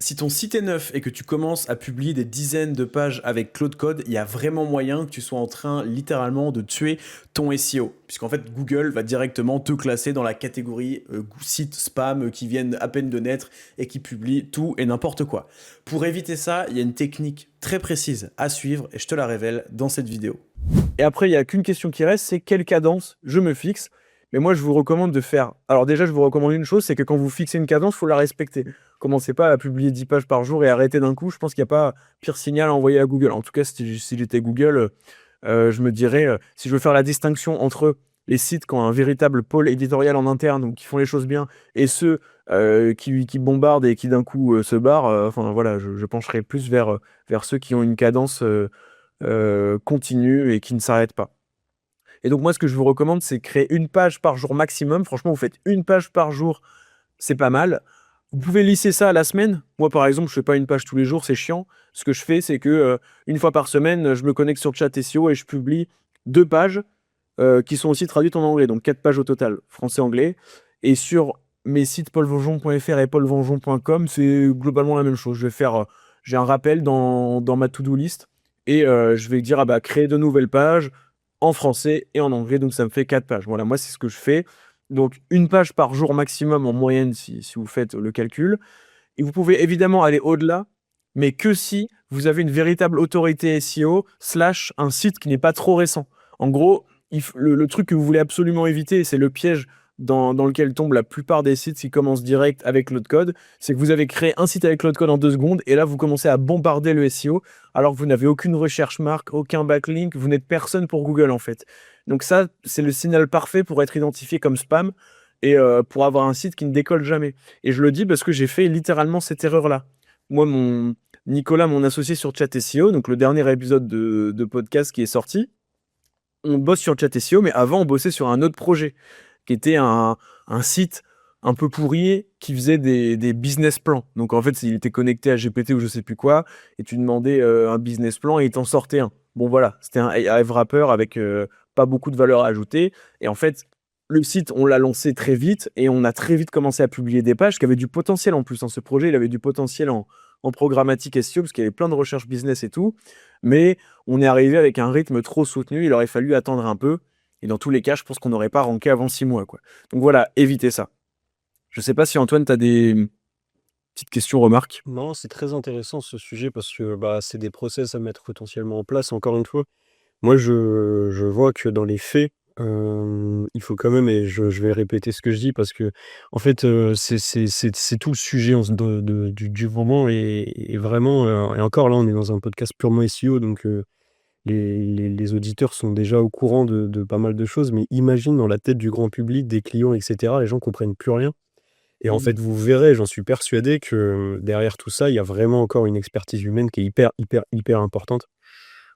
Si ton site est neuf et que tu commences à publier des dizaines de pages avec Claude Code, il y a vraiment moyen que tu sois en train littéralement de tuer ton SEO. Puisqu'en fait, Google va directement te classer dans la catégorie site spam qui viennent à peine de naître et qui publient tout et n'importe quoi. Pour éviter ça, il y a une technique très précise à suivre et je te la révèle dans cette vidéo. Et après, il n'y a qu'une question qui reste, c'est quelle cadence je me fixe. Mais moi, je vous recommande de faire... Alors déjà, je vous recommande une chose, c'est que quand vous fixez une cadence, il faut la respecter. Commencez pas à publier 10 pages par jour et arrêtez d'un coup. Je pense qu'il n'y a pas pire signal à envoyer à Google. En tout cas, si j'étais Google, je me dirais, si je veux faire la distinction entre les sites qui ont un véritable pôle éditorial en interne ou qui font les choses bien et ceux qui bombardent et qui d'un coup se barrent, enfin voilà, je pencherais plus vers ceux qui ont une cadence continue et qui ne s'arrêtent pas. Et donc moi, ce que je vous recommande, c'est créer une page par jour maximum. Franchement, vous faites une page par jour, c'est pas mal. Vous pouvez lisser ça à la semaine. Moi, par exemple, je fais pas une page tous les jours, c'est chiant. Ce que je fais, c'est que une fois par semaine, je me connecte sur Chat SEO et je publie 2 pages qui sont aussi traduites en anglais, donc 4 pages au total, français-anglais. Et sur mes sites paulvengeon.fr et paulvengeon.com, c'est globalement la même chose. Je vais faire, j'ai un rappel dans ma to-do list et je vais dire, créer de nouvelles pages en français et en anglais, donc ça me fait 4 pages. Voilà, moi, c'est ce que je fais. Donc, une page par jour maximum en moyenne, si vous faites le calcul. Et vous pouvez évidemment aller au-delà, mais que si vous avez une véritable autorité SEO / un site qui n'est pas trop récent. En gros, le truc que vous voulez absolument éviter, et c'est le piège dans lequel tombent la plupart des sites qui commencent direct avec Claude Code, c'est que vous avez créé un site avec Claude Code en 2 secondes, et là, vous commencez à bombarder le SEO, alors que vous n'avez aucune recherche marque, aucun backlink, vous n'êtes personne pour Google, en fait. Donc ça, c'est le signal parfait pour être identifié comme spam, et pour avoir un site qui ne décolle jamais. Et je le dis parce que j'ai fait littéralement cette erreur-là. Moi, Nicolas, mon associé sur Chat SEO, donc le dernier épisode de podcast qui est sorti, on bosse sur Chat SEO, mais avant, on bossait sur un autre projet, qui était un site un peu pourri qui faisait des business plans. Donc en fait, il était connecté à GPT ou je sais plus quoi, et tu demandais un business plan et il t'en sortait un. Bon voilà, c'était un AI wrapper avec pas beaucoup de valeur ajoutée. Et en fait, le site, on l'a lancé très vite et on a très vite commencé à publier des pages qui avaient du potentiel en plus. Dans ce projet, il avait du potentiel en programmatique SEO parce qu'il y avait plein de recherches business et tout. Mais on est arrivé avec un rythme trop soutenu. Il aurait fallu attendre un peu. Et dans tous les cas, je pense qu'on n'aurait pas ranké avant 6 mois, quoi. Donc voilà, évitez ça. Je sais pas si Antoine, tu as des petites questions, remarques. Non, c'est très intéressant ce sujet parce que c'est des process à mettre potentiellement en place. Encore une fois, moi je vois que dans les faits, il faut quand même, et je vais répéter ce que je dis parce que en fait, c'est tout le sujet du moment et vraiment, et encore là, on est dans un podcast purement SEO donc les auditeurs sont déjà au courant de pas mal de choses. Mais imagine dans la tête du grand public, des clients et cetera, les gens comprennent plus rien. Et en Mmh. fait, vous verrez, j'en suis persuadé que derrière tout ça, il y a vraiment encore une expertise humaine qui est hyper, hyper, hyper importante.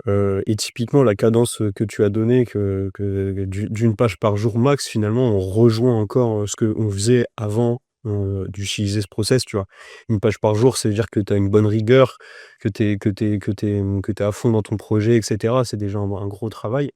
Et typiquement, la cadence, que tu as donnée, que d'une page par jour max, finalement, on rejoint encore, ce qu'on faisait avant, d'utiliser ce process, tu vois? Une page par jour, ça veut dire que tu as une bonne rigueur, que tu es à fond dans ton projet et cetera. C'est déjà un gros travail.